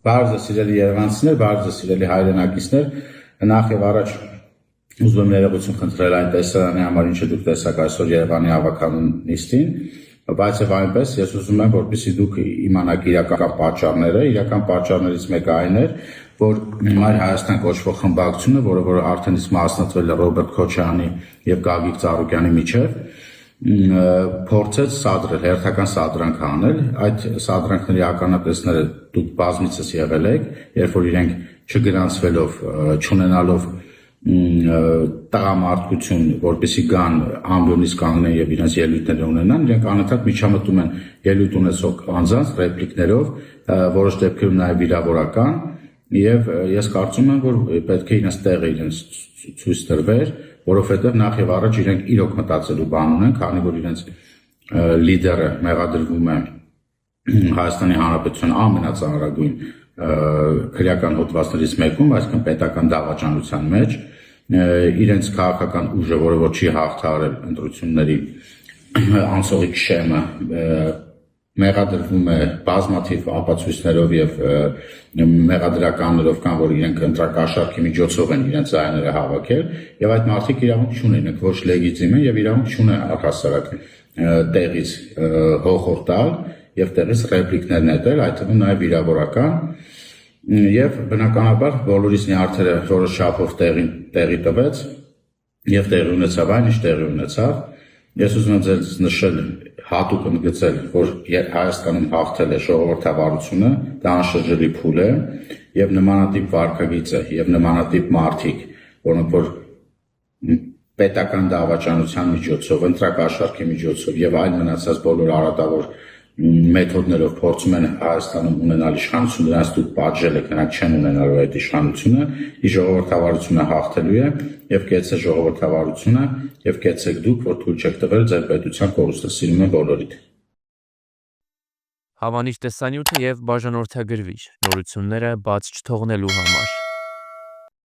Բարձր սիրելի երևանցիներ, բարձր սիրելի հայրենակիցներ, նախ եւ առաջ ուզում եմ ներողություն խնդրել այն տեսարանի համար, ինչը դուք տեսաք այսօր Երևանի ավականուն նիստին, բայց եւ այնպես ես ուզում եմ, որպեսզի դուք իմանաք իրական պատճառները, իրական պատճառներից մեկը այն էր, որ Մայր Հայաստան կոչվող խմբակցությունը, որը արդեն իսկ մասնատվել է Ռոբերտ Քոչարյանի եւ Գագիկ Ծառուկյանի միջև, փորձեց սադրել, հերթական սադրանք անել, այդ սադրանքների ականատեսները դուք բազմիցս եղել եք, երբ որ իրենք չգրանցվելով, չունենալով տղամարդկություն, որպեսզի գան ամբիոնից կանգնեն եւ իրենց ելույթները ունենան, իրենք անընդհատ միջամտում են ելույթ ունեցող անձանց ռեպլիկներով, որոշ դեպքերում նաեւ վիրավորական, եւ ես կարծում եմ, որ պետք է իրենց տեղը իրենց ցույց տրվեր, որովհետեւ նախ եւ առաջ իրենք իրոք մտածելու բան ունեն, քանի որ իրենց լիդերը մեղադրվում է Հայաստանի Հանրապետության ամենածանրագույն քրեական հոդվածներից մեկում, այսինքն պետական դավաճանության մեջ, իրենց քաղաքական ուժը, որը որ չի հաղթահարել ընտրությունների անցողիկ շեմը, մեղադրվում է բազմաթիվ ապացույցներով եւ մեղադրականներով կան, որ իրենք ընտրակաշառքի միջոցով են իրենց ձայները հավաքել եւ այդ մարդիկ իրավունք չունեն, ոչ լեգիտիմ են եւ իրավունք չունեն առհասարակ տեղից հողոր տալ եւ տեղից ռեպլիկներ նետել, այդ թվում նաեւ վիրավորական եւ բնականաբար բոլորիս նյարդերը որոշ չափով տեղի տվեց եւ տեղի ունեցավ այն, ինչ տեղի ունեցավ։ Ես ուզում եմ ձեզ նշել, հատուկ ընդգծել, որ Հայաստանում հաղթել է ժողովրդավարությունը, դա անշրջելի փուլ է եւ նմանատիպ վարքագիծը եւ նմանատիպ մարդիկ, որոնք որ պետական դավաճանության միջոցով, ընտրակաշառքի միջոցով եւ այլ մնացած բոլոր արատավոր մեթոդներով փորձում են Հայաստանում ունենալ իշխանություն, նրանց դուք պատժել եք, նրանք չեն ունենալու այդ իշխանությունը, ի ժողովրդավարությունը հաղթելու է եւ կեցե ժողովրդավարությունը եւ կեցեք դուք, որ թույլ չեք տվել ձեր պետության կորուստը, սիրում եմ բոլորիդ։ Հավանիչ տեսանյութը եւ բաժանորդագրվիչ նորությունները բաց չթողնելու համար։